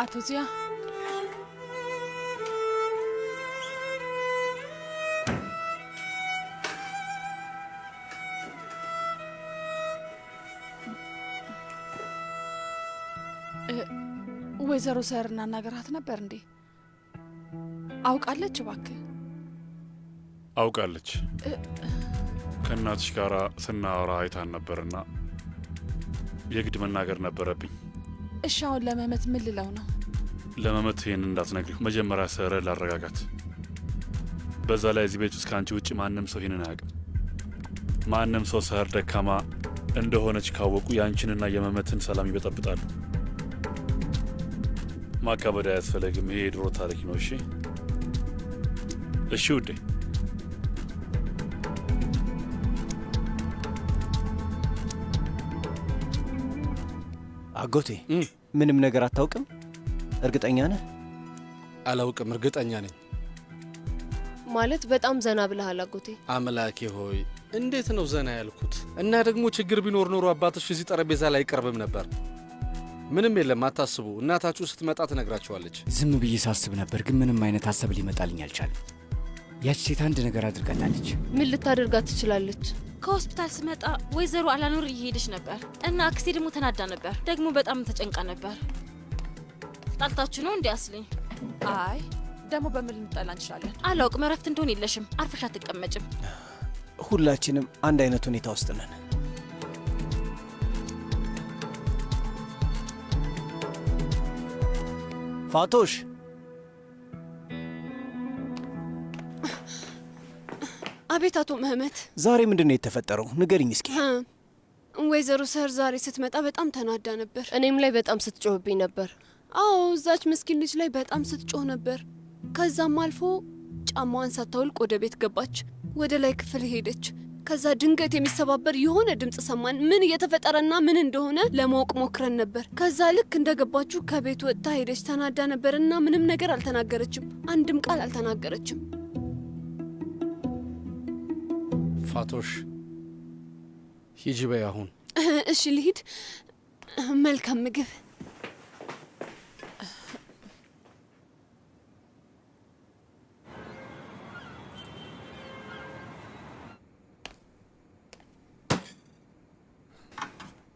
አቶ ዚያ ወይዘሮ ሰርና እናገራት ነበር እንዴ? አውቃለች? እባክህ አውቃለች። ከእናትሽ ጋር ስናወራ አይታን ነበርና የግድ መናገር ነበረብኝ። እሺ አሁን ለመመት ምን ልለው ነው? ለመመት ይሄን እንዳትነግሪው። መጀመሪያ ሰረ ላረጋጋት። በዛ ላይ እዚህ ቤት ውስጥ ከአንቺ ውጭ ማንም ሰው ይሄንን አያውቅም። ማንም ሰው ሰር ደካማ እንደሆነች ካወቁ ያንቺንና የመመትን ሰላም ይበጠብጣሉ። ማካበድ አያስፈልግም። ይሄ የድሮ ታሪክ ነው። እሺ እሺ ውዴ። አጎቴ ምንም ነገር አታውቅም? እርግጠኛ ነህ? አላውቅም፣ እርግጠኛ ነኝ። ማለት በጣም ዘና ብለሃል አጎቴ። አምላኬ ሆይ እንዴት ነው ዘና ያልኩት? እና ደግሞ ችግር ቢኖር ኖሮ አባትሽ እዚህ ጠረጴዛ ላይ አይቀርብም ነበር። ምንም የለም፣ አታስቡ። እናታችሁ ስትመጣ ትነግራችኋለች። ዝም ብዬ ሳስብ ነበር፣ ግን ምንም አይነት ሀሳብ ሊመጣልኝ አልቻለም። ያች ሴት አንድ ነገር አድርጋታለች። ምን ልታደርጋት ትችላለች? ከሆስፒታል ስመጣ ወይዘሮ አላኖር እየሄደች ነበር እና አክሴ ደግሞ ተናዳ ነበር። ደግሞ በጣም ተጨንቃ ነበር። ጣልታችሁ ነው እንዴ አስልኝ? አይ ደግሞ በምን ልንጣላ እንችላለን? አላውቅም። እረፍት እንደሆን የለሽም። አርፈሽ አትቀመጭም። ሁላችንም አንድ አይነት ሁኔታ ውስጥ ነን። ፋቶሽ አቤት አቶ መህመት። ዛሬ ምንድን ነው የተፈጠረው? ንገሪኝ እስኪ። ወይዘሮ ሰር ዛሬ ስትመጣ በጣም ተናዳ ነበር። እኔም ላይ በጣም ስትጮህብኝ ነበር። አዎ እዛች ምስኪን ልጅ ላይ በጣም ስትጮህ ነበር። ከዛም አልፎ ጫማዋን ሳታውልቅ ወደ ቤት ገባች። ወደ ላይ ክፍል ሄደች። ከዛ ድንገት የሚሰባበር የሆነ ድምፅ ሰማን። ምን እየተፈጠረና ምን እንደሆነ ለማወቅ ሞክረን ነበር። ከዛ ልክ እንደገባችሁ ከቤት ወጥታ ሄደች። ተናዳ ነበርና ምንም ነገር አልተናገረችም። አንድም ቃል አልተናገረችም። ፋቶሽ ሂጂ በይ አሁን። እሺ ልሂድ። መልካም ምግብ።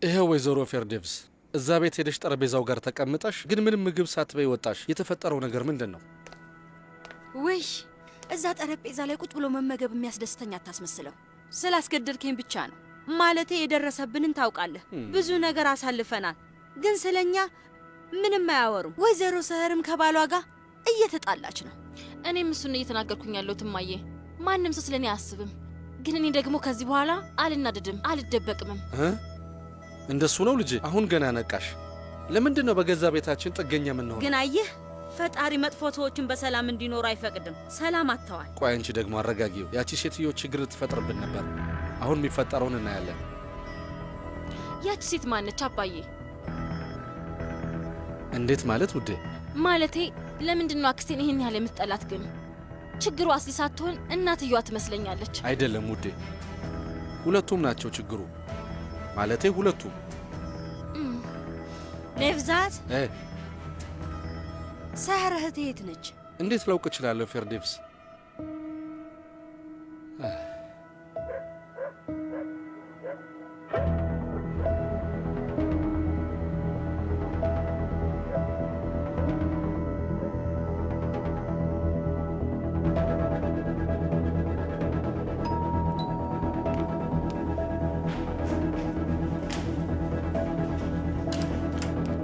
ይሄው ወይዘሮ ፌርዴቭስ እዛ ቤት ሄደሽ ጠረጴዛው ጋር ተቀምጠሽ ግን ምንም ምግብ ሳትበይ ወጣሽ። የተፈጠረው ነገር ምንድን ነው? ውይ እዛ ጠረጴዛ ላይ ቁጭ ብሎ መመገብ የሚያስደስተኝ አታስመስለው። ስላስገደልከኝ ብቻ ነው። ማለቴ የደረሰብንን ታውቃለህ። ብዙ ነገር አሳልፈናል፣ ግን ስለኛ ምንም አያወሩም። ወይዘሮ ሰህርም ከባሏ ጋር እየተጣላች ነው። እኔም እሱን እየተናገርኩኝ ያለሁት እማዬ። ማንም ሰው ስለኔ አያስብም፣ ግን እኔ ደግሞ ከዚህ በኋላ አልናደድም፣ አልደበቅምም። እንደሱ ነው ልጄ። አሁን ገና ነቃሽ። ለምንድን ነው በገዛ ቤታችን ጥገኛ የምንሆነው? ግን አየህ ፈጣሪ መጥፎ ሰዎችን በሰላም እንዲኖሩ አይፈቅድም። ሰላም አጥተዋል። ቆይ አንቺ ደግሞ አረጋጊው። ያቺ ሴትዮ ችግር ትፈጥርብን ነበር። አሁን የሚፈጠረውን እናያለን። ያቺ ሴት ማነች አባዬ? እንዴት ማለት ውዴ? ማለቴ ለምንድን ነው አክስቴን ይህን ያህል የምትጠላት? ግን ችግሩ አስሊ ሳትሆን እናትየዋ ትመስለኛለች። አይደለም ውዴ፣ ሁለቱም ናቸው ችግሩ። ማለቴ ሁለቱም። ኔቭዛት ሰህር እህቴ የት ነች? እንዴት ላውቅ እችላለሁ ፌርዴቭስ?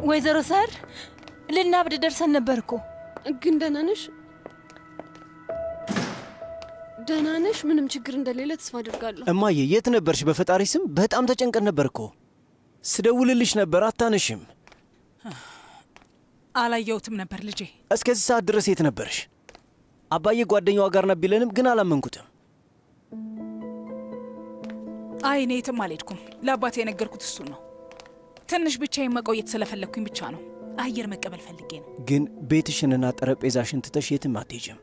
ወይዘሮ ሰር ልናብድ ደርሰን ነበር እኮ። ግን ደህና ነሽ? ደህና ነሽ? ምንም ችግር እንደሌለ ተስፋ አድርጋለሁ። እማዬ የት ነበርሽ? በፈጣሪ ስም በጣም ተጨንቀን ነበር እኮ። ስደውልልሽ ነበር አታነሽም። አላየሁትም ነበር ልጄ። እስከዚህ ሰዓት ድረስ የት ነበርሽ? አባዬ ጓደኛዋ ጋር ነበር ቢለንም ግን አላመንኩትም። አይ እኔ የትም አልሄድኩም። ለአባቴ የነገርኩት እሱን ነው። ትንሽ ብቻዬን መቆየት ስለፈለግኩኝ ብቻ ነው። አየር መቀበል ፈልጌ ነው። ግን ቤትሽንና ጠረጴዛሽን ትተሽ የትም አትሄጂም።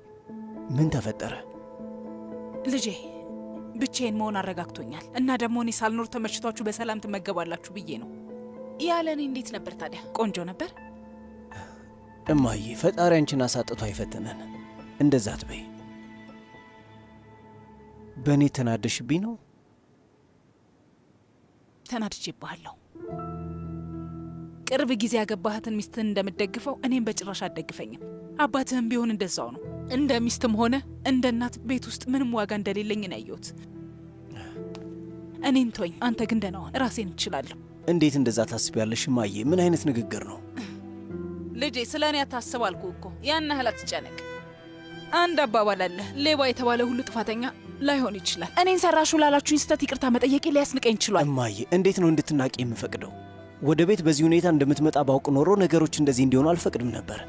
ምን ተፈጠረ? ልጄ ብቻዬን መሆን አረጋግቶኛል እና ደግሞ እኔ ሳልኖር ተመችቷችሁ በሰላም ትመገባላችሁ ብዬ ነው። ያለ እኔ እንዴት ነበር ታዲያ? ቆንጆ ነበር። እማዬ ፈጣሪ አንቺን አሳጥቶ አይፈትነን። እንደዛ አትበይ። በእኔ ተናደሽብኝ ነው? ተናድጄብሃለሁ። ቅርብ ጊዜ ያገባሃትን ሚስትህን እንደምትደግፈው እኔም በጭራሽ አትደግፈኝም። አባትህም ቢሆን እንደዛው ነው። እንደ ሚስትም ሆነ እንደ እናት ቤት ውስጥ ምንም ዋጋ እንደሌለኝ ነው ያየሁት። እኔን ተወኝ፣ አንተ ግን ደህና ሁን። ራሴን እችላለሁ። እንዴት እንደዛ ታስቢያለሽ እማዬ? ምን አይነት ንግግር ነው? ልጄ ስለ እኔ አታስብ አልኩህ እኮ። ያን ያህል አትጨነቅ። አንድ አባባል አለ፣ ሌባ የተባለ ሁሉ ጥፋተኛ ላይሆን ይችላል። እኔን ሰራሹ ላላችሁኝ ስህተት ይቅርታ መጠየቄ ሊያስንቀኝ ችሏል። እማዬ እንዴት ነው እንድትናቂ የምፈቅደው? ወደ ቤት በዚህ ሁኔታ እንደምትመጣ ባውቅ ኖሮ ነገሮች እንደዚህ እንዲሆኑ አልፈቅድም ነበር።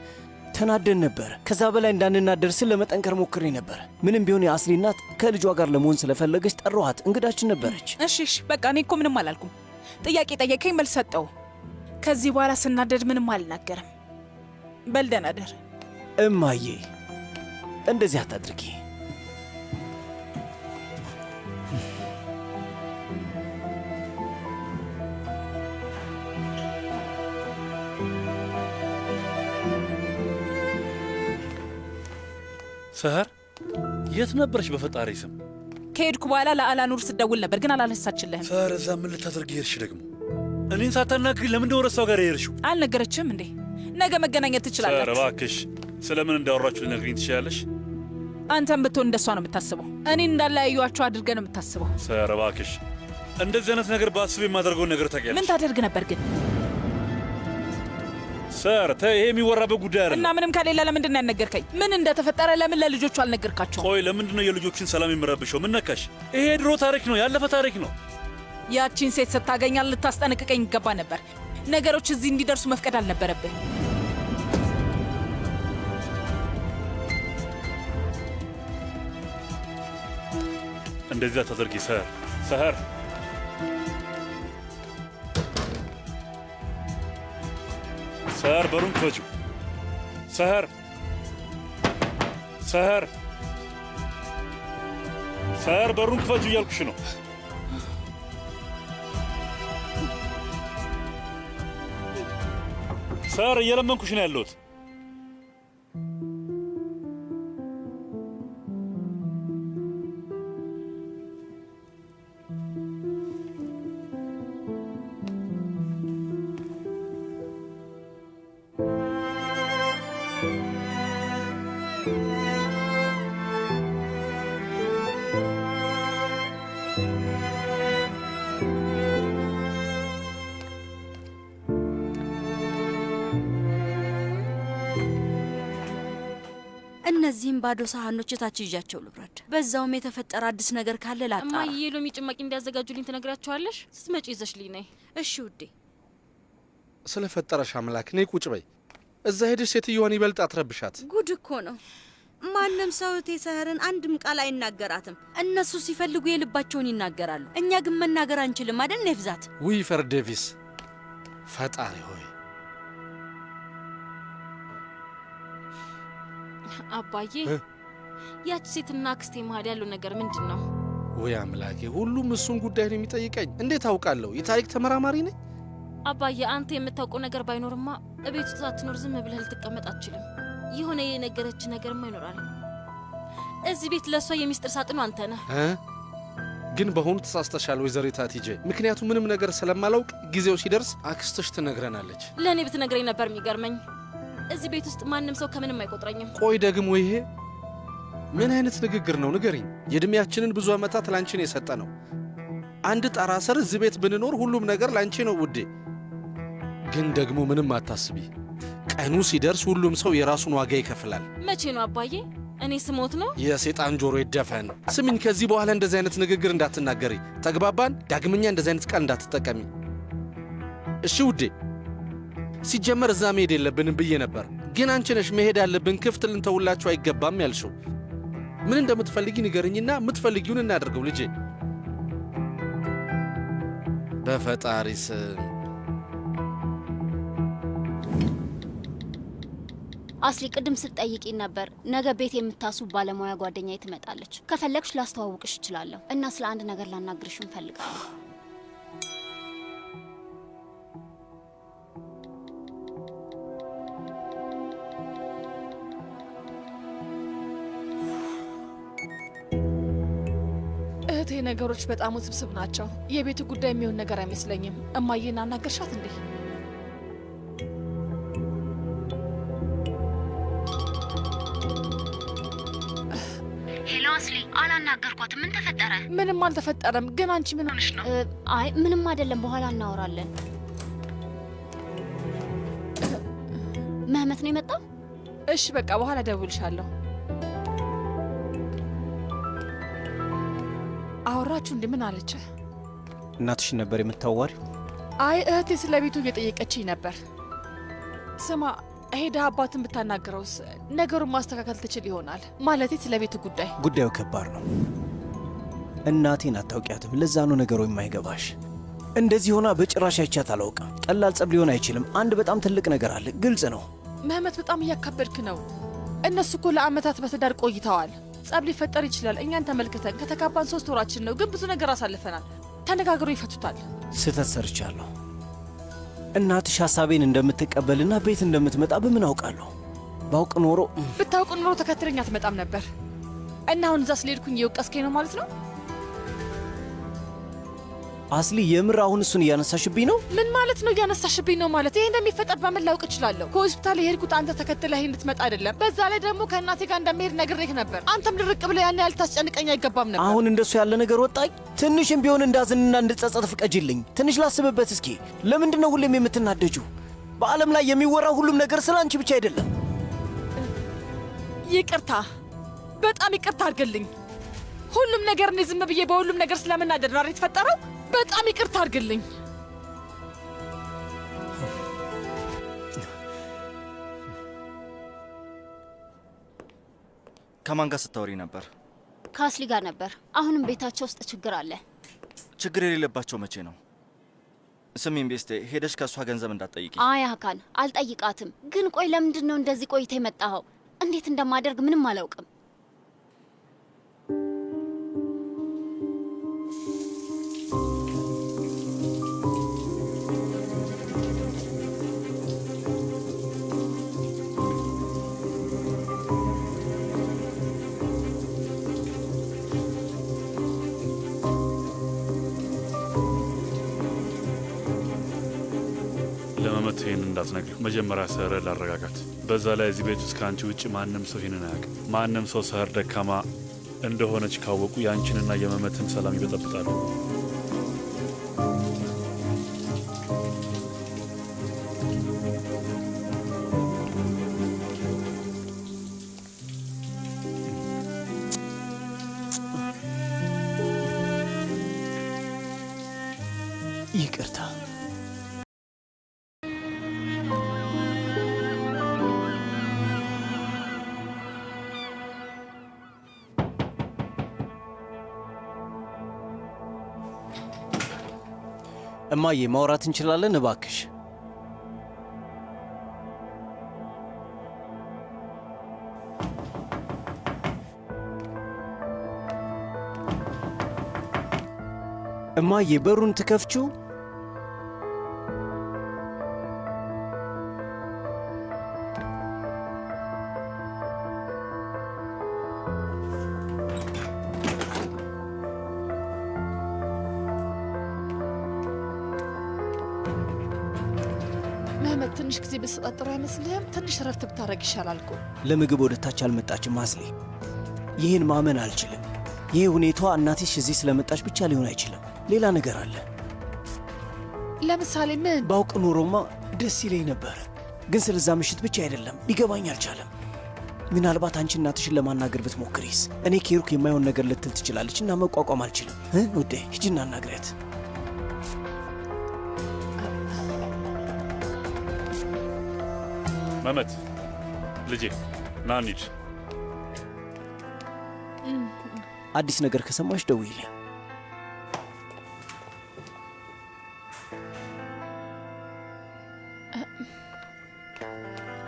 ተናደን ነበር። ከዛ በላይ እንዳንናደር ስል ለመጠንከር ሞክሬ ነበር። ምንም ቢሆን የአስሊ እናት ከልጇ ጋር ለመሆን ስለፈለገች ጠራኋት። እንግዳችን ነበረች። እሺ በቃ እኔ እኮ ምንም አላልኩም። ጥያቄ ጠየቀኝ፣ መልስ ሰጠው። ከዚህ በኋላ ስናደድ ምንም አልናገርም። በል ደህና እደር። እማዬ እንደዚህ አታድርጊ። ሰህር የት ነበርሽ? በፈጣሪ ስም ከሄድኩ በኋላ ለአላኑር ስደውል ነበር ግን አላነሳችልህም። ሰህር እዛ ምን ልታደርግ ሄድሽ ደግሞ? እኔን ሳታናግሪ ለምን ወደ እሷ ጋር ሄድሽው? አልነገረችም እንዴ? ነገ መገናኘት ትችላላችሁ። ሰህር እባክሽ ስለምን እንዳወራችሁ ልነግሪኝ ትችላለሽ? አንተም ብትሆን እንደሷ ነው የምታስበው። እኔን እንዳለያዩዋቸው አድርገህ ነው የምታስበው። ሰህር እባክሽ እንደዚህ አይነት ነገር በአስብ የማደርገውን ነገር ታውቂያለሽ። ምን ታደርግ ነበር ግን? ሰር ይሄ የሚወራበት ጉዳይ አይደለም። እና ምንም ከሌለ ለምንድን ነው ያልነገርከኝ? ምን እንደተፈጠረ ለምን ለልጆቹ አልነገርካቸው? ቆይ ለምንድን ነው የልጆችን ሰላም የምረብሸው? ምን ነካሽ? ይሄ ድሮ ታሪክ ነው፣ ያለፈ ታሪክ ነው። ያቺን ሴት ስታገኛል ልታስጠነቅቀኝ ይገባ ነበር። ነገሮች እዚህ እንዲደርሱ መፍቀድ አልነበረብን። እንደዚያ ታደርጊ ሰህር ሰህር በሩን ክፈችው። ሰህር በሩን ክፈችው እያልኩሽ ነው። ሰህር እየለመንኩሽ ነው ያለሁት። እነዚህም ባዶ ሳህኖች ታች ይዣቸው ልብረድ። በዛውም የተፈጠረ አዲስ ነገር ካለ ላጣራ። እማዬ የሎሚ ጭማቂ እንዲያዘጋጁልኝ ትነግራቸዋለሽ። ስትመጪ ይዘሽልኝ ነይ። እሺ ውዴ። ስለፈጠረሽ አምላክ ነይ ቁጭ በይ። እዛ ሄደሽ ሴትዮዋን ይበልጥ አትረብሻት። ጉድ እኮ ነው። ማንም ሰው እቴ ሰህርን አንድም ቃል አይናገራትም። እነሱ ሲፈልጉ የልባቸውን ይናገራሉ። እኛ ግን መናገር አንችልም አይደል? ነፍዛት ውይ ፈርዴቪስ፣ ፈጣሪ ሆይ። አባዬ ያቺ ሴትና አክስቴ መሀል ያለው ነገር ምንድን ነው? ወይ አምላኬ፣ ሁሉም እሱን ጉዳይ ነው የሚጠይቀኝ። እንዴት አውቃለሁ? የታሪክ ተመራማሪ ነኝ። አባዬ አንተ የምታውቀው ነገር ባይኖርማ እቤት ውስጥ ሳትኖር ዝም ብለህ ልትቀመጥ አትችልም። የሆነ የነገረች ነገርማ ይኖራል። እዚህ ቤት ለእሷ የሚስጥር ሳጥኑ አንተ ነህ። ግን በሆኑ ተሳስተሻል ወይዘሪት አቲጄ። ምክንያቱም ምንም ነገር ስለማላውቅ ጊዜው ሲደርስ አክስትሽ ትነግረናለች። ለእኔ ብትነግረኝ ነበር የሚገርመኝ። እዚህ ቤት ውስጥ ማንም ሰው ከምንም አይቆጥረኝም። ቆይ ደግሞ ይሄ ምን አይነት ንግግር ነው? ንገሪኝ። የዕድሜያችንን ብዙ ዓመታት ላንቺን የሰጠ ነው። አንድ ጣራ ስር እዚህ ቤት ብንኖር ሁሉም ነገር ላንቺ ነው ውዴ። ግን ደግሞ ምንም አታስቢ። ቀኑ ሲደርስ ሁሉም ሰው የራሱን ዋጋ ይከፍላል። መቼ ነው አባዬ? እኔ ስሞት ነው? የሴጣን ጆሮ ይደፈን። ስሚኝ፣ ከዚህ በኋላ እንደዚህ አይነት ንግግር እንዳትናገሪ። ተግባባን? ዳግመኛ እንደዚህ አይነት ቃል እንዳትጠቀሚ እሺ ውዴ? ሲጀመር እዛ መሄድ የለብንም ብዬ ነበር፣ ግን አንቺ ነሽ መሄድ ያለብን፣ ክፍት ልንተውላችሁ አይገባም ያልሽው። ምን እንደምትፈልጊ ንገርኝና የምትፈልጊውን እናደርገው ልጄ። በፈጣሪ ስም አስሊ፣ ቅድም ስትጠይቂኝ ነበር። ነገ ቤት የምታስቡ ባለሙያ ጓደኛዬ ትመጣለች። ከፈለግሽ ላስተዋውቅሽ እችላለሁ እና ስለ አንድ ነገር ላናግርሽ እንፈልጋለሁ። እህቴ፣ ነገሮች በጣም ውስብስብ ናቸው። የቤቱ ጉዳይ የሚሆን ነገር አይመስለኝም። እማዬን አናገርሻት እንዴ? ሄሎ አስሊ፣ አላናገርኳትም። ምን ተፈጠረ? ምንም አልተፈጠረም። ግን አንቺ ምን ሆነሽ ነው? አይ ምንም አይደለም፣ በኋላ እናወራለን። መህመት ነው የመጣው? እሺ በቃ በኋላ ደውልሻለሁ። አወራችሁ እንዴ? ምን አለች? እናትሽን ነበር የምታዋሪው? አይ እህቴ ስለ ቤቱ እየጠየቀችኝ ነበር። ስማ፣ ሄዳ አባትን ብታናግረውስ ነገሩን ማስተካከል ትችል ይሆናል። ማለቴ ስለ ቤቱ ጉዳይ። ጉዳዩ ከባድ ነው። እናቴን አታውቂያትም፣ ለዛ ነው ነገሩ የማይገባሽ። እንደዚህ ሆና በጭራሽ አይቻት አላውቅም። ቀላል ጸብ ሊሆን አይችልም። አንድ በጣም ትልቅ ነገር አለ፣ ግልጽ ነው። መህመት፣ በጣም እያካበድክ ነው። እነሱ እኮ ለአመታት በትዳር ቆይተዋል። ጸብ ሊፈጠር ይችላል። እኛን ተመልክተን ከተጋባን 3 ወራችን ነው፣ ግን ብዙ ነገር አሳልፈናል። ተነጋግሮ ይፈቱታል። ስህተት ሰርቻለሁ። እናትሽ ሐሳቤን እንደምትቀበልና ቤት እንደምትመጣ በምን አውቃለሁ? ባውቅ ኖሮ ብታውቅ ኖሮ ተከትለኝ አትመጣም ነበር። እና አሁን እዛ ስለሄድኩኝ እየወቀስከኝ ነው ማለት ነው? አስሊ፣ የምር አሁን እሱን እያነሳሽብኝ ነው? ምን ማለት ነው እያነሳሽብኝ ነው ማለት? ይሄ እንደሚፈጠር በምን ላውቅ እችላለሁ? ከሆስፒታል የሄድኩት አንተ ተከትለህ እንድትመጣ አይደለም። በዛ ላይ ደግሞ ከእናቴ ጋር እንደምሄድ ነግሬህ ነበር። አንተም ድርቅ ብለህ ያን ያህል ታስጨንቀኝ አይገባም ነበር። አሁን እንደሱ ያለ ነገር ወጣኝ። ትንሽም ቢሆን እንዳዝንና እንድጸጸት ፍቀጅልኝ። ትንሽ ላስብበት እስኪ። ለምንድን ነው ሁሌም የምትናደጁ? በዓለም ላይ የሚወራ ሁሉም ነገር ስለ አንቺ ብቻ አይደለም። ይቅርታ፣ በጣም ይቅርታ አድርግልኝ። ሁሉም ነገር እኔ ዝም ብዬ በሁሉም ነገር ስለምናደድ ነው የተፈጠረው። በጣም ይቅርታ አድርግልኝ። ከማን ጋር ስታወሪ ነበር? ከአስሊ ጋር ነበር። አሁንም ቤታቸው ውስጥ ችግር አለ። ችግር የሌለባቸው መቼ ነው? ስሚኝ ቤስቴ፣ ሄደሽ ከእሷ ገንዘብ እንዳትጠይቂ። አይ ሀካን፣ አልጠይቃትም። ግን ቆይ ለምንድን ነው እንደዚህ ቆይታ የመጣኸው? እንዴት እንደማደርግ ምንም አላውቅም። ለመመት ይህን እንዳትነግሪው። መጀመሪያ ሰህር ላረጋጋት። በዛ ላይ እዚህ ቤት ውስጥ ከአንቺ ውጭ ማንም ሰው ይህንን አያውቅም። ማንም ሰው ሰህር ደካማ እንደሆነች ካወቁ የአንቺንና የመመትን ሰላም ይበጠብጣሉ። ይቅርታ። እማዬ፣ ማውራት እንችላለን እባክሽ? እማዬ፣ በሩን ትከፍቺው? መህመት፣ ትንሽ ጊዜ ብትሰጣጥሩ አይመስልህም? ትንሽ ረፍት ብታደርግ ይሻላል እኮ። ለምግብ ወደ ታች አልመጣችም አስሊ። ይህን ማመን አልችልም። ይህ ሁኔታዋ እናትሽ እዚህ ስለመጣች ብቻ ሊሆን አይችልም። ሌላ ነገር አለ። ለምሳሌ ምን? ባውቅ ኖሮማ ደስ ይለኝ ነበር፣ ግን ስለዛ ምሽት ብቻ አይደለም ሊገባኝ አልቻለም። ምናልባት አንቺ እናትሽን ለማናገር ብትሞክሪስ? እኔ ኬሩክ የማይሆን ነገር ልትል ትችላለች እና መቋቋም አልችልም። ውዴ ሂጂና አናግሪያት። መመት ልጄ ና እንሂድ። አዲስ ነገር ከሰማሽ ደውይልኝ።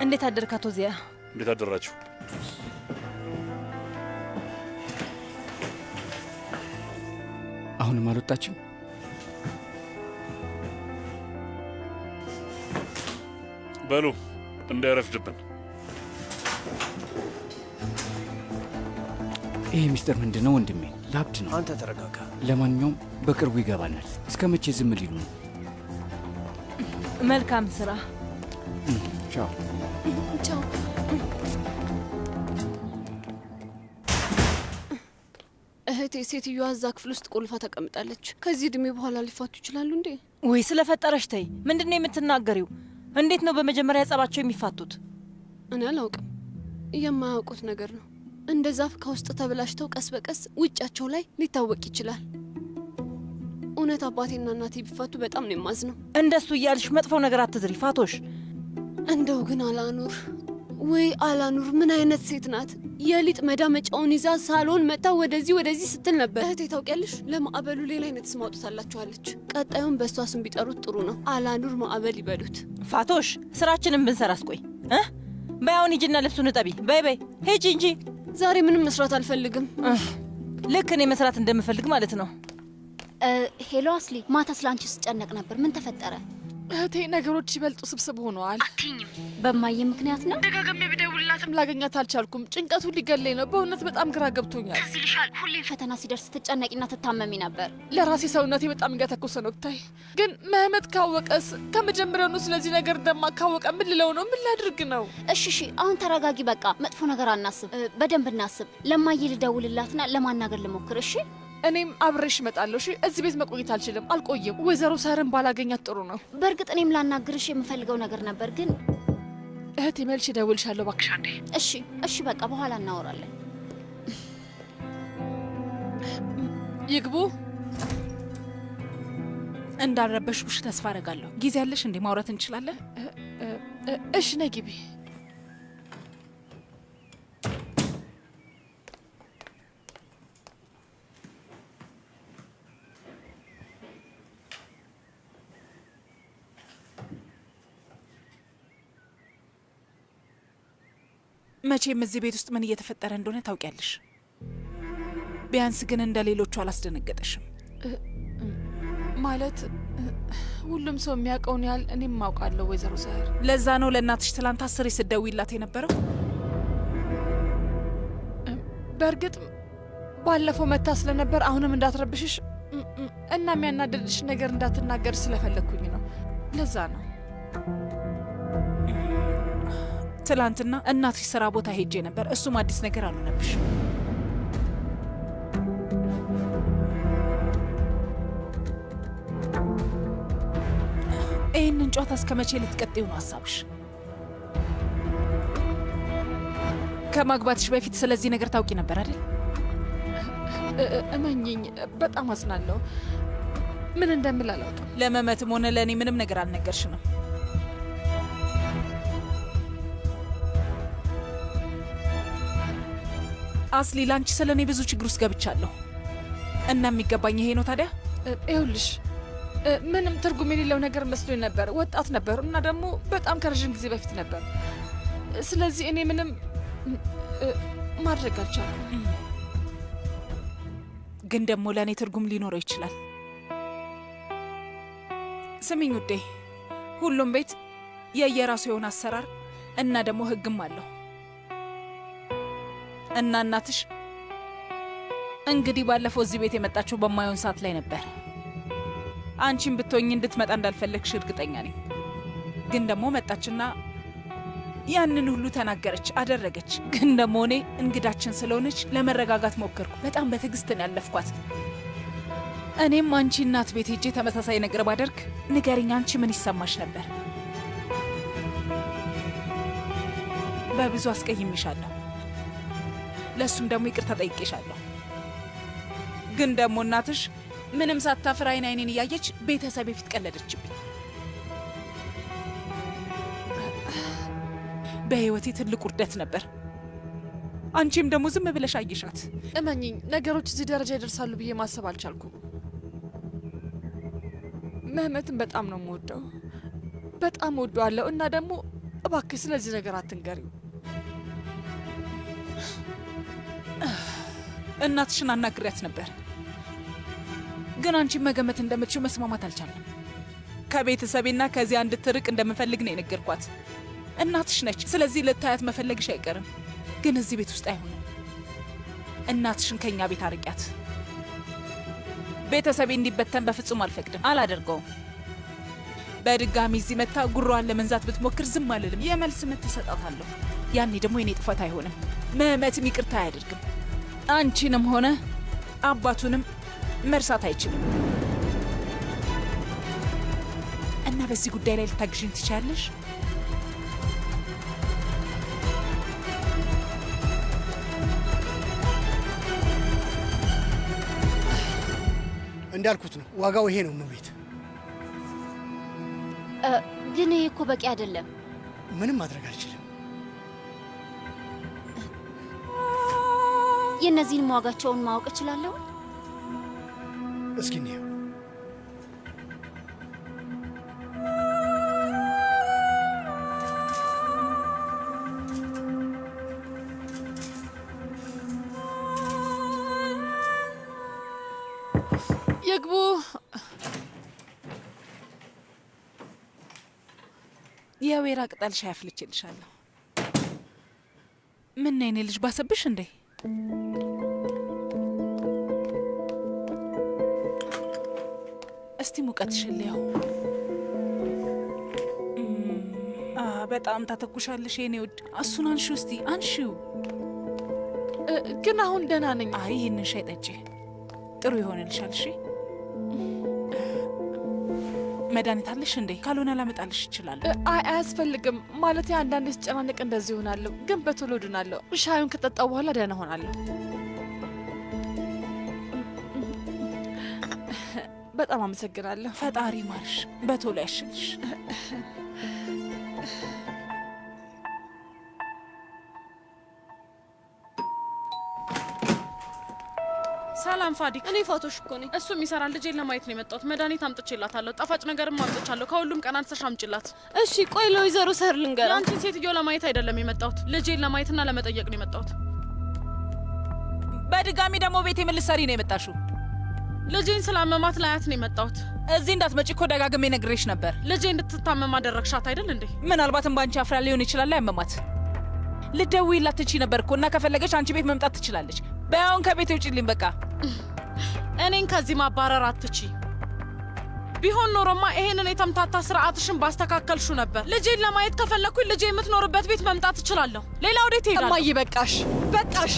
እንዴት አደርክ አቶ ዚያ? እንዴት አደራችሁ? አሁንም አልወጣችም? በሉ እንዳይረፍድብን። ይሄ ሚስጥር ምንድን ነው ወንድሜ? ላብድ ነው። አንተ ተረጋጋ። ለማንኛውም በቅርቡ ይገባናል። እስከ መቼ ዝም ሊሉ ነው? መልካም ስራ። ቻው ቻው። እህቴ ሴትዮዋ እዛ ክፍል ውስጥ ቆልፋ ተቀምጣለች። ከዚህ እድሜ በኋላ ሊፋቱ ይችላሉ እንዴ? ወይ ስለፈጠረሽ ተይ። ምንድን ነው የምትናገሪው? እንዴት ነው በመጀመሪያ ጸባቸው የሚፋቱት? እኔ አላውቅም። የማያውቁት ነገር ነው። እንደ ዛፍ ከውስጥ ተበላሽተው ቀስ በቀስ ውጫቸው ላይ ሊታወቅ ይችላል። እውነት አባቴና እናቴ ቢፋቱ በጣም ነው የማዝነው። እንደሱ እያልሽ መጥፎ ነገር አትዝሪ ፋቶሽ። እንደው ግን አላኑር፣ ወይ አላኑር ምን አይነት ሴት ናት? የሊጥ መዳመጫውን ይዛ ሳሎን መጣ ወደዚህ ስትል ነበር። እህቴ ታውቂያለሽ፣ ለማዕበሉ ሌላ አይነት ስም አውጥታላችኋለች። ቀጣዩን በእሷ ስም ቢጠሩት ጥሩ ነው። አላኑር ማዕበል ይበሉት። ፋቶሽ ስራችንን ብንሰራስ? ቆይ በያውን ሂጂና ልብሱን እጠቢ። በይ ሂጂ እንጂ። ዛሬ ምንም መስራት አልፈልግም። ልክ እኔ መስራት እንደምፈልግ ማለት ነው። ሄሎ አስሊ፣ ማታ ስላንቺ ስጨነቅ ነበር። ምን ተፈጠረ? እህቴ ነገሮች ይበልጡ ስብስብ ሆነዋል። አትይኝም? በማየ ምክንያት ነው። ደጋግሜ ብደውልላትም ላገኛት አልቻልኩም። ጭንቀቱ ሊገለኝ ነው። በእውነት በጣም ግራ ገብቶኛል። ትዝ ይልሻል፣ ሁሌም ፈተና ሲደርስ ትጨነቂና ትታመሚ ነበር። ለራሴ ሰውነቴ በጣም እያተኮሰ ነው። ብታይ ግን መህመት ካወቀስ? ከመጀመሪያውኑ ስለዚህ ነገር እንደማካወቀ ምን ልለው ነው? ምን ላድርግ ነው? እሺ አሁን ተረጋጊ። በቃ መጥፎ ነገር አናስብ፣ በደንብ እናስብ። ለማየ ልደውልላትና ለማናገር ልሞክር። እሺ እኔም አብሬሽ እመጣለሁ። እሺ እዚህ ቤት መቆየት አልችልም፣ አልቆይም። ወይዘሮ ሳርን ባላገኛት ጥሩ ነው። በእርግጥ እኔም ላናግርሽ የምፈልገው ነገር ነበር፣ ግን እህቴ መልሼ እደውልልሻለሁ እባክሽ አንዴ። እሺ በቃ በኋላ እናወራለን። ይግቡ። እንዳልረበሽኩሽ ተስፋ አደርጋለሁ። ጊዜ ያለሽ እንዴ? ማውራት እንችላለን? እሺ ነይ ግቢ። መቼም እዚህ ቤት ውስጥ ምን እየተፈጠረ እንደሆነ ታውቂያለሽ። ቢያንስ ግን እንደ ሌሎቹ አላስደነገጠሽም ማለት? ሁሉም ሰው የሚያውቀውን ያህል እኔም ማውቃለሁ ወይዘሮ ሳር። ለዛ ነው ለእናትሽ ትላንት 10 ስትደውይላት የነበረው። በእርግጥ ባለፈው መታ ስለነበር አሁንም እንዳትረብሽሽ እና የሚያናደድሽ ነገር እንዳትናገር ስለፈለግኩኝ ነው። ለዛ ነው። ትላንትና እናትሽ ስራ ቦታ ሄጄ ነበር። እሱም አዲስ ነገር አልሆነብሽ። ይህንን ጨዋታ እስከ መቼ ልትቀጥዩ ነው ሀሳብሽ? ከማግባትሽ በፊት ስለዚህ ነገር ታውቂ ነበር አይደል? እመኝኝ፣ በጣም አዝናለሁ። ምን እንደምል አላውቅም። ለመመትም ሆነ ለእኔ ምንም ነገር አልነገርሽንም። አስሊ፣ ላንቺ ስለ እኔ ብዙ ችግር ውስጥ ገብቻለሁ እና የሚገባኝ ይሄ ነው። ታዲያ ይኸውልሽ፣ ምንም ትርጉም የሌለው ነገር መስሎኝ ነበር። ወጣት ነበሩ እና ደግሞ በጣም ከረዥም ጊዜ በፊት ነበር። ስለዚህ እኔ ምንም ማድረግ አልቻልኩም። ግን ደግሞ ለእኔ ትርጉም ሊኖረው ይችላል። ስሚኝ ውዴ፣ ሁሉም ቤት የየራሱ የሆነ አሰራር እና ደግሞ ሕግም አለው እና እናትሽ እንግዲህ ባለፈው እዚህ ቤት የመጣችው በማይሆን ሰዓት ላይ ነበር። አንቺን ብትሆኝ እንድትመጣ እንዳልፈለግሽ እርግጠኛ ነኝ። ግን ደግሞ መጣችና ያንን ሁሉ ተናገረች፣ አደረገች። ግን ደግሞ እኔ እንግዳችን ስለሆነች ለመረጋጋት ሞከርኩ። በጣም በትዕግስት ነው ያለፍኳት። እኔም አንቺ እናት ቤት ሄጄ ተመሳሳይ ነገር ባደርግ ንገሪኝ፣ አንቺ ምን ይሰማሽ ነበር? በብዙ አስቀይሜሻለሁ። ለእሱም ደግሞ ይቅርታ ጠይቄሻለሁ። ግን ደግሞ እናትሽ ምንም ሳታፍር አይን አይኔን እያየች ቤተሰቤ ፊት ቀለደችብኝ። በህይወቴ ትልቅ ውርደት ነበር። አንቺም ደግሞ ዝም ብለሽ አየሻት። እመኚኝ፣ ነገሮች እዚህ ደረጃ ይደርሳሉ ብዬ ማሰብ አልቻልኩም። ምህመትን በጣም ነው የምወደው፣ በጣም ወደዋለሁ። እና ደግሞ እባክህ ስለዚህ ነገር አትንገሪው። እናትሽን አናግሪያት ነበር፣ ግን አንቺን መገመት እንደምትችው መስማማት አልቻለም። ከቤተሰቤና ከዚያ እንድትርቅ እንደምፈልግ ነው የነገርኳት። እናትሽ ነች፣ ስለዚህ ልታያት መፈለግሽ አይቀርም። ግን እዚህ ቤት ውስጥ አይሆንም። እናትሽን ከኛ ቤት አርቂያት። ቤተሰቤ እንዲበተን በፍጹም አልፈቅድም፣ አላደርገውም። በድጋሚ እዚህ መታ ጉሮዋን ለመንዛት ብትሞክር ዝም አልልም። የመልስ ምት እሰጣታለሁ። ያኔ ደግሞ የኔ ጥፋት አይሆንም። ምህመትም ይቅርታ አያደርግም። አንቺንም ሆነ አባቱንም መርሳት አይችልም። እና በዚህ ጉዳይ ላይ ልታግዥኝ ትችያለሽ? እንዳልኩት ነው፣ ዋጋው ይሄ ነው። ምን ቤት ግን ይሄ እኮ በቂ አይደለም። ምንም ማድረግ አልችልም። የእነዚህን ዋጋቸውን ማወቅ እችላለሁ? እስኪ እንየው። ይግቡ። የወይራ ቅጠል ሻይ አፍልቼልሻለሁ። ምን ነው የኔ ልጅ ባሰብሽ እንዴ? እስቲ ሙቀትሽን ልየው። በጣም ታተኩሻለሽ የኔ ውድ። እሱን አንሺው እስቲ አንሺው። ግን አሁን ደህና ነኝ። አይ ይህንን ሻይ ጠጪ፣ ጥሩ ይሆንልሻል። እሺ መድኃኒት አለሽ እንዴ? ካልሆነ ላመጣልሽ ይችላል። አይ አያስፈልግም። ማለት አንዳንዴ ስጨናነቅ እንደዚህ ይሆናለሁ፣ ግን በቶሎ ድናለሁ። ሻዩን ከጠጣው በኋላ ደህና ሆናለሁ። በጣም አመሰግናለሁ። ፈጣሪ ማርሽ፣ በቶሎ ያሽልሽ። ሰላም ፋዲክ። እኔ ፋቶሽ እኮ ነኝ። እሱ የሚሰራን ልጄን ለማየት ነው የመጣሁት። መድኃኒት አምጥቼላታለሁ፣ ጣፋጭ ነገርም አምጥቻለሁ። ከሁሉም ቀን አንስተሽ አምጪላት። እሺ ቆይ ለወይዘሮ ሰር ልንገራ። የአንቺን ሴትዮ ለማየት አይደለም የመጣሁት፣ ልጄን ለማየትና ለመጠየቅ ነው የመጣሁት። በድጋሚ ደግሞ ቤቴ ምን ልትሰሪ ነው የመጣሽው? ልጄን ስላመማት ላያት ነው የመጣሁት። እዚህ እንዳትመጪ እኮ ደጋግሜ ነግሬሽ ነበር። ልጄ እንድትታመም አደረግሻት አይደል እንዴ? ምናልባትም በአንቺ አፍራ ሊሆን ይችላል ያመማት። ልትደውይላት ትችይ ነበር እኮ እና ከፈለገች አንቺ ቤት መምጣት ትችላለች። በያውን ከቤት ውጭልኝ በቃ። እኔን ከዚህ ማባረር አትቺ። ቢሆን ኖሮማ ይሄንን የተምታታ ስርዓትሽን ባስተካከልሹ ነበር። ልጄን ለማየት ከፈለኩኝ ልጄ የምትኖርበት ቤት መምጣት እችላለሁ። ሌላ ወዴት ሄዳለሁ? እማዬ በቃሽ፣ በቃሽ።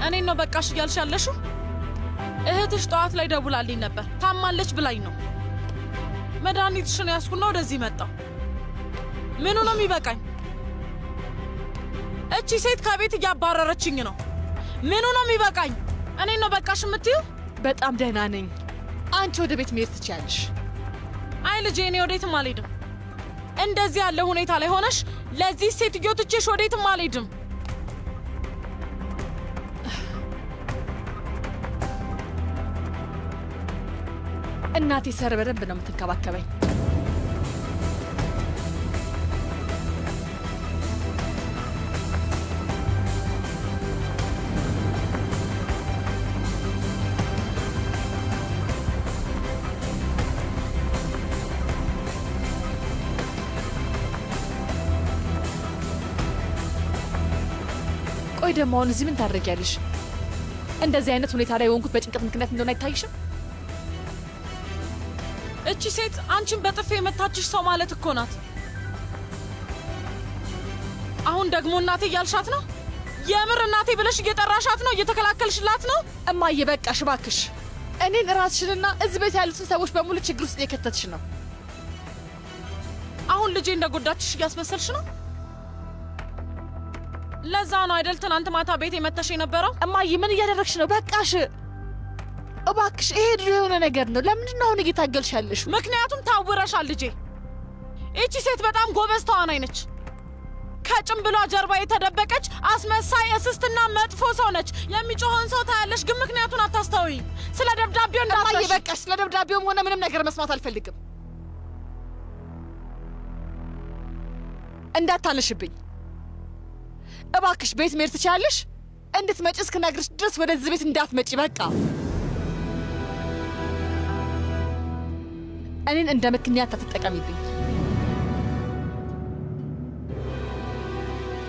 እኔን ነው በቃሽ እያልሽ ያለሽው? እህትሽ ጠዋት ላይ ደውላልኝ ነበር፣ ታማለች ብላኝ ነው። መድኃኒትሽን ያዝኩና ወደዚህ መጣሁ። ምኑ ነው የሚበቃኝ? እቺ ሴት ከቤት እያባረረችኝ ነው። ምኑ ነው የሚበቃኝ? እኔን ነው በቃሽ የምትዩ? በጣም ደህና ነኝ። አንቺ ወደ ቤት መሄድ ትችያለሽ። አይ ልጄ፣ እኔ ወዴትም አልሄድም። እንደዚህ ያለ ሁኔታ ላይ ሆነሽ ለዚህ ሴትዮ ትቼሽ ወዴትም አልሄድም። እናቴ ሰር በደንብ ነው የምትንከባከበኝ። ቆይ ደግሞ አሁን እዚህ ምን ታደርጊያለሽ? እንደዚህ አይነት ሁኔታ ላይ የሆንኩት በጭንቀት ምክንያት እንደሆነ አይታይሽም? እቺ ሴት አንቺን በጥፌ የመታችሽ ሰው ማለት እኮ ናት። አሁን ደግሞ እናቴ እያልሻት ነው? የምር እናቴ ብለሽ እየጠራሻት ነው? እየተከላከልሽላት ነው? እማዬ በቃሽ እባክሽ። እኔን ራስሽንና እዚህ ቤት ያሉትን ሰዎች በሙሉ ችግር ውስጥ እየከተትሽ ነው። አሁን ልጄ እንደጎዳችሽ እያስመሰልሽ ነው። ለዛ ነው አይደል ትናንት ማታ ቤት የመተሽ የነበረው? እማዬ ምን እያደረግሽ ነው? በቃሽ እባክሽ። ይሄ ድሮ የሆነ ነገር ነው። ለምንድን ነው አሁን እየታገልሽ ያለሽው? ምክንያቱም ታውረሻል ልጄ። ይቺ ሴት በጣም ጎበዝ ተዋናይ ነች። ከጭምብሏ ጀርባ የተደበቀች አስመሳይ እስስትና መጥፎ ሰው ነች። የሚጮኸውን ሰው ታያለሽ፣ ግን ምክንያቱን አታስታውይ። ስለ ደብዳቤው እንዳትረሺ። እማዬ በቃሽ። ስለ ደብዳቤውም ሆነ ምንም ነገር መስማት አልፈልግም። እንዳታነሽብኝ እባክሽ። ቤት መሄድ ትችያለሽ። እንድትመጪ እስክነግርሽ ድረስ ወደዚህ ቤት እንዳትመጪ በቃ። እኔን እንደ ምክንያት አትጠቀሚብኝ።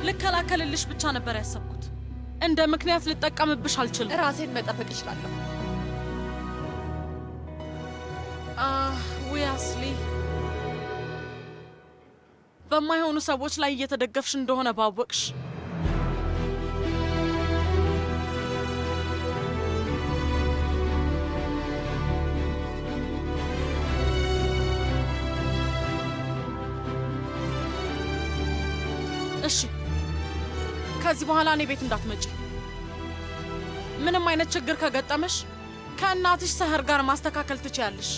ልከላከልልሽ ብቻ ነበር ያሰብኩት። እንደ ምክንያት ልጠቀምብሽ አልችልም። ራሴን መጠበቅ ይችላለሁ። ውይ አስሊ፣ በማይሆኑ ሰዎች ላይ እየተደገፍሽ እንደሆነ ባወቅሽ። እሺ ከዚህ በኋላ እኔ ቤት እንዳትመጪ። ምንም አይነት ችግር ከገጠመሽ ከእናትሽ ሰህር ጋር ማስተካከል ትችያለሽ።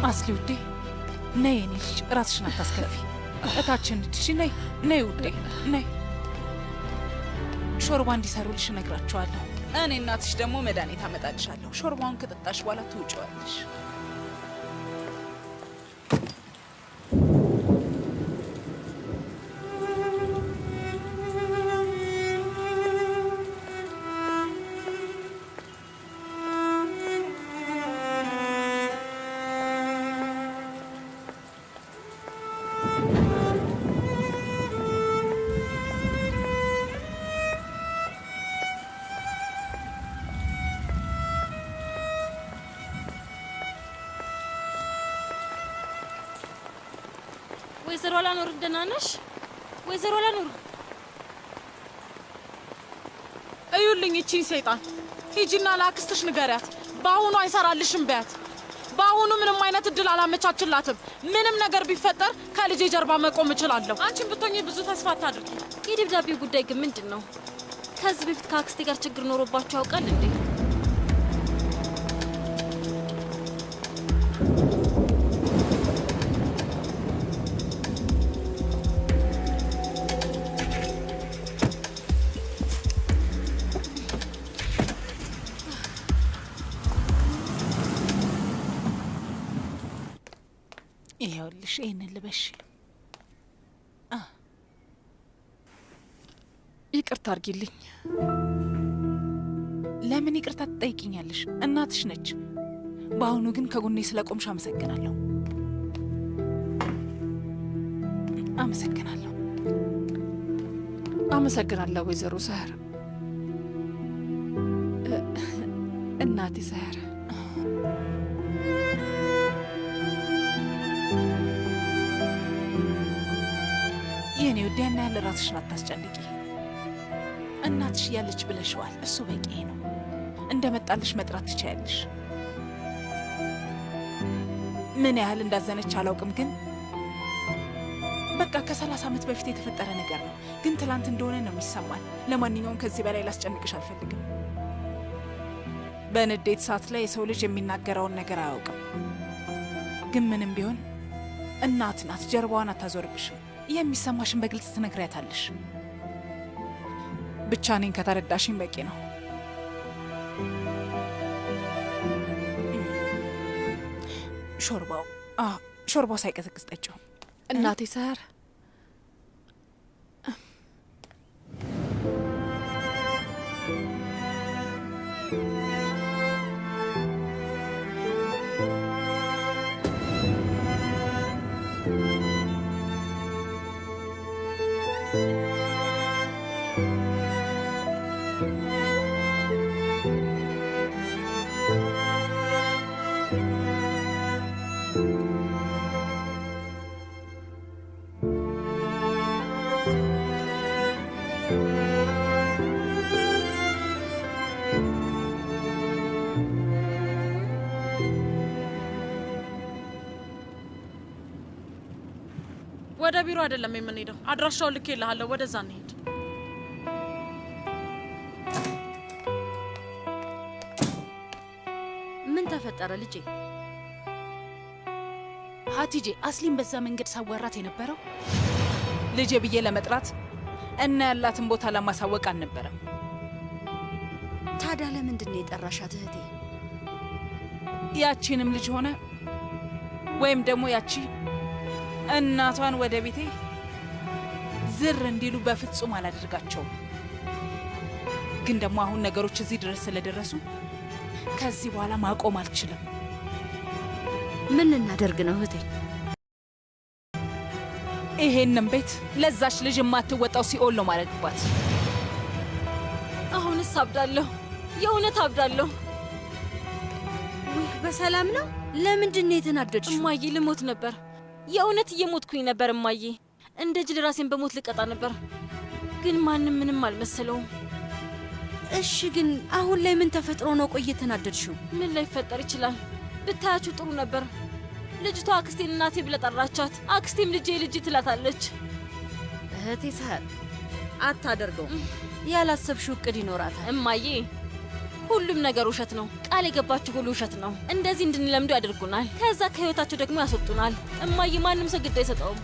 አስሊ ውዴ ነይ፣ የኔ ልጅ ራስሽን አታስከፊ። እታችን ልጅ ነይ ነይ ውዴ ነይ። ሾርባ እንዲሰሩልሽ እነግራቸዋለሁ። እኔ እናትሽ ደግሞ መድኃኒት አመጣልሻለሁ። ሾርባውን ከጠጣሽ በኋላ ትውጭዋለሽ። ወይዘሮ ላኑር ደህና ነሽ? ወይዘሮ ላኑር እዩልኝ እቺን ሰይጣን። ሂጂና ለአክስትሽ ንገሪያት። በአሁኑ አይሰራልሽም በያት። በአሁኑ ምንም አይነት እድል አላመቻችላትም። ምንም ነገር ቢፈጠር ከልጄ ጀርባ መቆም እችላለሁ። አንቺን ብትሆኚ ብዙ ተስፋ አታድርጊ። የደብዳቤው ጉዳይ ግን ምንድን ነው? ከዚህ በፊት ከአክስቴ ጋር ችግር ኖሮባቸው ያውቃል እንዴ? ይኸውልሽ ይህንን ልበሽ። ይቅርታ አርጊልኝ። ለምን ይቅርታ ትጠይቅኛለሽ? እናትሽ ነች። በአሁኑ ግን ከጎኔ ስለቆምሽ አመሰግናለሁ። አመሰግናለሁ። አመሰግናለሁ ወይዘሮ ሰህር፣ እናቴ ሰህር። የኔ ወዲያ ያን ያህል ራስሽን አታስጨንቂ። እናትሽ እያለች ብለሽዋል፣ እሱ በቂ ነው። እንደመጣልሽ መጥራት ትችያለሽ። ምን ያህል እንዳዘነች አላውቅም፣ ግን በቃ ከ30 ዓመት በፊት የተፈጠረ ነገር ነው። ግን ትላንት እንደሆነ ነው የሚሰማን። ለማንኛውም ከዚህ በላይ ላስጨንቅሽ አልፈልግም። በንዴት ሰዓት ላይ የሰው ልጅ የሚናገረውን ነገር አያውቅም። ግን ምንም ቢሆን እናት ናት፣ ጀርባዋን አታዞርብሽም። የሚሰማሽን በግልጽ ትነግሪያታለሽ። ብቻ እኔን ከተረዳሽኝ በቂ ነው። ሾርባው ሳይቀዘቅዝ ጠጪው። እናቴ ሰር ወደ ቢሮ አይደለም የምንሄደው። አድራሻውን ልኬልሃለሁ። ወደዛ እንሄድ። ምን ተፈጠረ ልጄ? ሀቲጄ አስሊን በዛ መንገድ ሳወራት የነበረው ልጄ ብዬ ለመጥራት እና ያላትን ቦታ ለማሳወቅ አልነበረም። ታዲያ ለምንድን ነው የጠራሻት እህቴ? ያቺንም ልጅ ሆነ ወይም ደግሞ ያቺ እናቷን ወደ ቤቴ ዝር እንዲሉ በፍጹም አላደርጋቸውም። ግን ደግሞ አሁን ነገሮች እዚህ ድረስ ስለደረሱ ከዚህ በኋላ ማቆም አልችልም። ምን ልናደርግ ነው እህቴ? ይሄንን ቤት ለዛች ልጅ የማትወጣው ሲኦል ነው ማድረግባት። አሁንስ አብዳለሁ፣ የእውነት አብዳለሁ። ውይ በሰላም ነው? ለምንድን ነው የተናደድሽው? እማዬ ልሞት ነበር። የእውነት እየሞትኩኝ ነበር እማዬ። እንደ ጅል ራሴን በሞት ልቀጣ ነበር፣ ግን ማንም ምንም አልመሰለውም። እሺ ግን አሁን ላይ ምን ተፈጥሮ ነው ቆይ የተናደድሽው? ምን ላይ ይፈጠር ይችላል? ብታያችሁ ጥሩ ነበር። ልጅቷ አክስቴን እናቴ ብለ ጠራቻት። አክስቴም ልጄ ልጅ ትላታለች። እህቴ ሰህር አታደርገው። ያላሰብሽው እቅድ ይኖራታል። እማዬ ሁሉም ነገር ውሸት ነው። ቃል የገባችሁ ሁሉ ውሸት ነው። እንደዚህ እንድንለምዱ ያደርጉናል። ከዛ ከህይወታቸው ደግሞ ያስወጡናል። እማዬ ማንም ሰው ግድ አይሰጠውም።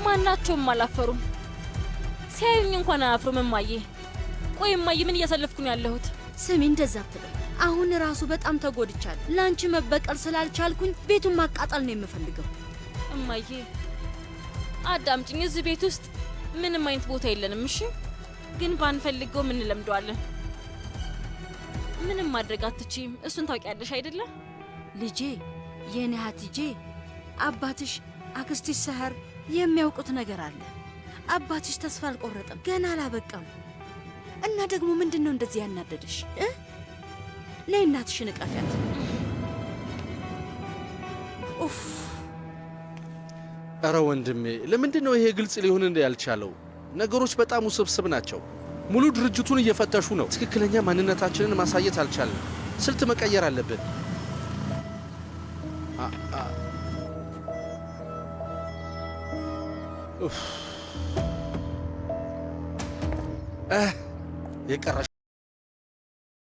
ማናቸውም አላፈሩም። ሲያዩኝ እንኳን አያፍሩም። እማዬ ቆይ እማዬ ምን እያሳለፍኩ ነው ያለሁት? ስሚ እንደዛ አትበይ። አሁን ራሱ በጣም ተጎድቻለሁ። ለአንቺ መበቀል ስላልቻልኩኝ ቤቱን ማቃጠል ነው የምፈልገው። እማዬ አዳምጪኝ። እዚህ ቤት ውስጥ ምንም አይነት ቦታ የለንም። እሺ ግን ባንፈልገው ምን እንለምደዋለን። ምንም ማድረግ አትችይም። እሱን ታውቂያለሽ አይደለ? ልጄ፣ የኔ ሀቲጄ፣ አባትሽ አክስትሽ ሰህር የሚያውቁት ነገር አለ። አባትሽ ተስፋ አልቆረጠም፣ ገና አላበቃም። እና ደግሞ ምንድን ነው እንደዚህ ያናደደሽ? ነይ እናትሽን እቀፊያት። ኡፍ! እረ ወንድሜ፣ ለምንድን ነው ይሄ ግልጽ ሊሆን ያልቻለው? ነገሮች በጣም ውስብስብ ናቸው። ሙሉ ድርጅቱን እየፈተሹ ነው። ትክክለኛ ማንነታችንን ማሳየት አልቻለም። ስልት መቀየር አለብን። የቀረሽ